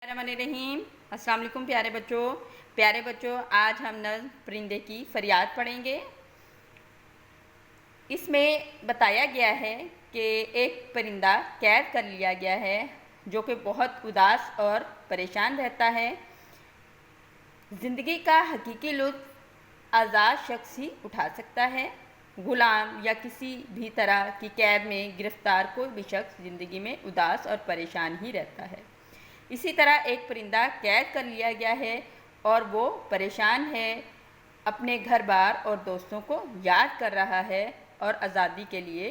रहीम। अस्सलाम वालेकुम प्यारे बच्चों, आज हम नज़्म परिंदे की फरियाद पढ़ेंगे। इसमें बताया गया है कि एक परिंदा कैद कर लिया गया है जो कि बहुत उदास और परेशान रहता है। ज़िंदगी का हकीकी लुत्फ़ आज़ाद शख्स ही उठा सकता है। गुलाम या किसी भी तरह की कैद में गिरफ़्तार कोई भी शख्स ज़िंदगी में उदास और परेशान ही रहता है। इसी तरह एक परिंदा कैद कर लिया गया है और वो परेशान है, अपने घर बार और दोस्तों को याद कर रहा है और आज़ादी के लिए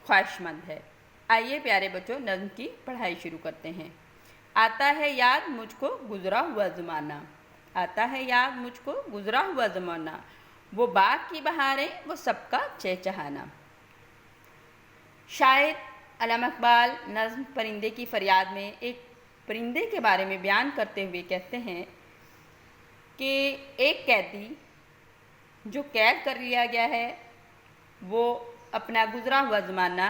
ख्वाहिशमंद है। आइए प्यारे बच्चों, नज़्म की पढ़ाई शुरू करते हैं। आता है याद मुझको गुज़रा हुआ ज़माना, आता है याद मुझको गुज़रा हुआ ज़माना, वो बाग की बहारें वो सबका चहचहाना। शायर अल्लामा इक़बाल नज़्म परिंदे की फरियाद में एक परिंदे के बारे में बयान करते हुए कहते हैं कि एक कैदी जो कैद कर लिया गया है वो अपना गुज़रा हुआ ज़माना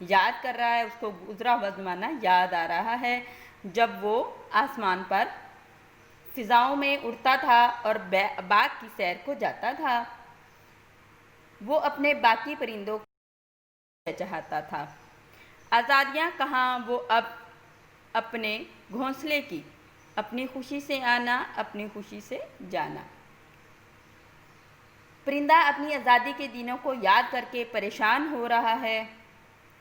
याद कर रहा है। उसको गुज़रा हुआ ज़माना याद आ रहा है जब वो आसमान पर फ़िज़ाओं में उड़ता था और बाग की सैर को जाता था। वो अपने बाकी परिंदों को चाहता था। आज़ादियाँ कहाँ वो अब अपने घोंसले की, अपनी खुशी से आना, अपनी खुशी से जाना। परिंदा अपनी आज़ादी के दिनों को याद करके परेशान हो रहा है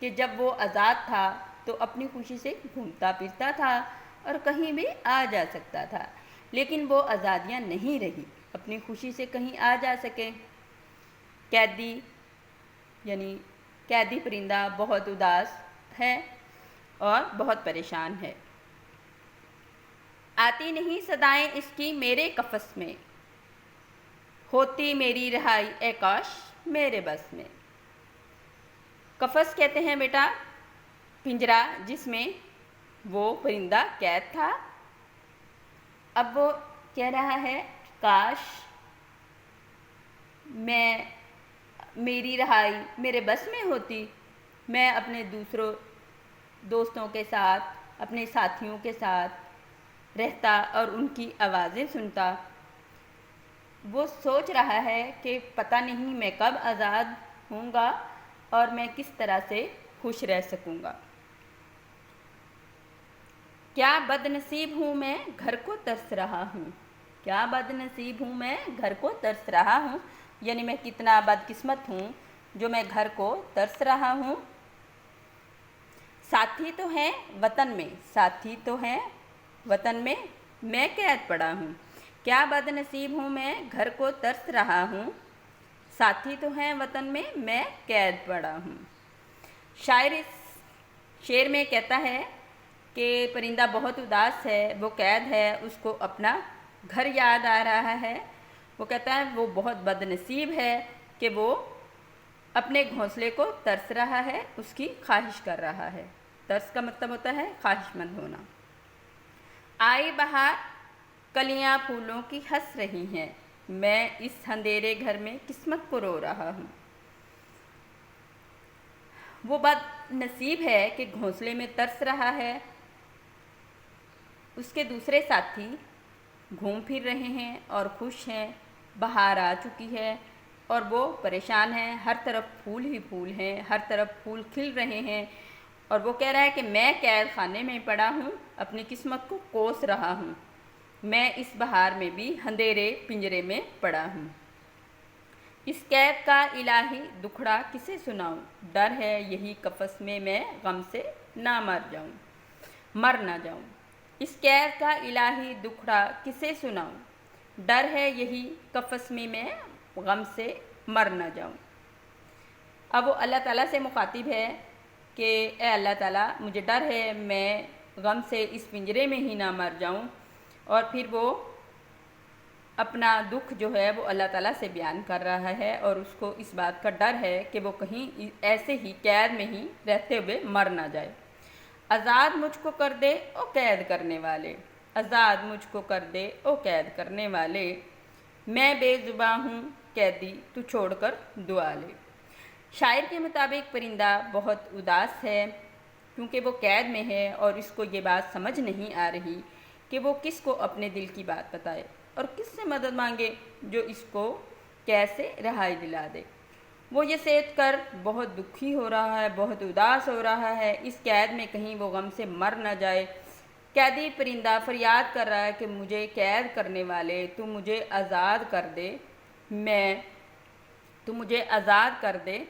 कि जब वो आज़ाद था तो अपनी खुशी से घूमता फिरता था और कहीं भी आ जा सकता था, लेकिन वो आज़ादियाँ नहीं रही अपनी खुशी से कहीं आ जा सके। कैदी यानी कैदी परिंदा बहुत उदास है और बहुत परेशान है। आती नहीं सदाएं इसकी मेरे कफ़स में, होती मेरी रिहाई ए काश मेरे बस में। कफ़स कहते हैं बेटा पिंजरा जिसमें वो परिंदा कैद था। अब वो कह रहा है काश मेरी रिहाई मेरे बस में होती, मैं अपने दोस्तों के साथ, अपने साथियों के साथ रहता और उनकी आवाज़ें सुनता। वो सोच रहा है कि पता नहीं मैं कब आज़ाद होऊंगा और मैं किस तरह से खुश रह सकूंगा। क्या बदनसीब हूँ मैं घर को तरस रहा हूँ, क्या बदनसीब हूँ मैं घर को तरस रहा हूँ, यानी मैं कितना बदकिस्मत हूँ जो मैं घर को तरस रहा हूँ। साथी तो हैं वतन में, साथी तो हैं वतन में, मैं कैद पड़ा हूँ। क्या बदनसीब हूँ मैं घर को तरस रहा हूँ, साथी तो हैं वतन में, मैं कैद पड़ा हूँ। शायर इस शेर में कहता है कि परिंदा बहुत उदास है, वो कैद है, उसको अपना घर याद आ रहा है। वो कहता है वो बहुत बदनसीब है कि वो अपने घोंसले को तरस रहा है, उसकी ख्वाहिश कर रहा है। तरस का मतलब होता है ख्वाहिशमंद होना। आई बहार कलियां फूलों की हंस रही हैं, मैं इस अंधेरे घर में किस्मत को रो रहा हूँ। वो बदनसीब है कि घोंसले में तरस रहा है। उसके दूसरे साथी घूम फिर रहे हैं और खुश हैं, बहार आ चुकी है और वो परेशान हैं। हर तरफ फूल ही फूल हैं, हर तरफ फूल खिल रहे हैं और वो कह रहा है कि मैं कैद खाने में पड़ा हूँ, अपनी किस्मत को कोस रहा हूँ, मैं इस बहार में भी अंधेरे पिंजरे में पड़ा हूँ। इस कैद का इलाही दुखड़ा किसे सुनाऊँ, डर है यही कफ़स में मैं गम से ना मर ना जाऊँ। इस कैद का इलाही दुखड़ा किसे सुनाऊँ, डर है यही कफ़स में मैं गम से मर ना जाऊँ। अब वो अल्लाह ताला से मुखातिब है कि ए अल्लाह ताला मुझे डर है मैं गम से इस पिंजरे में ही ना मर जाऊँ। और फिर वो अपना दुख जो है वो अल्लाह ताला से बयान कर रहा है और उसको इस बात का डर है कि वो कहीं ऐसे ही कैद में ही रहते हुए मर ना जाए। आज़ाद मुझको कर दे ओ कैद करने वाले, आज़ाद मुझको कर दे ओ कैद करने वाले, मैं बेज़ुबां हूँ कैदी तू छोड़कर दुआ ले। शायर के मुताबिक परिंदा बहुत उदास है क्योंकि वो कैद में है और इसको ये बात समझ नहीं आ रही کہ وہ کس کو اپنے دل کی بات بتائے اور کس سے مدد مانگے جو اس کو کیسے رہائی دلا دے۔ وہ یہ سوچ کر بہت دکھی ہو رہا ہے، بہت اداس ہو رہا ہے، اس قید میں کہیں وہ غم سے مر نہ جائے۔ قیدی پرندہ فریاد کر رہا ہے کہ مجھے قید کرنے والے، تو مجھے آزاد کر دے،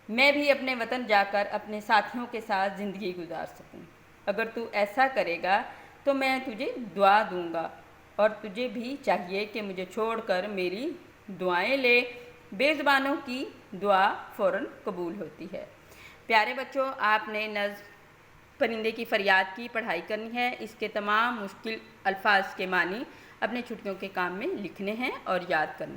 میں بھی اپنے وطن جا کر اپنے ساتھیوں کے ساتھ زندگی گزار سکوں۔ اگر تو ایسا کرے گا تو میں تجھے دعا دوں گا، اور تجھے بھی چاہیے کہ مجھے چھوڑ کر میری دعائیں لے۔ بے زبانوں کی دعا فوراً قبول ہوتی ہے۔ پیارے بچوں، آپ نے نظم پرندے کی فریاد کی پڑھائی کرنی ہے۔ اس کے تمام مشکل الفاظ کے معنی اپنے چھٹیوں کے کام میں لکھنے ہیں اور یاد کرنے ہیں۔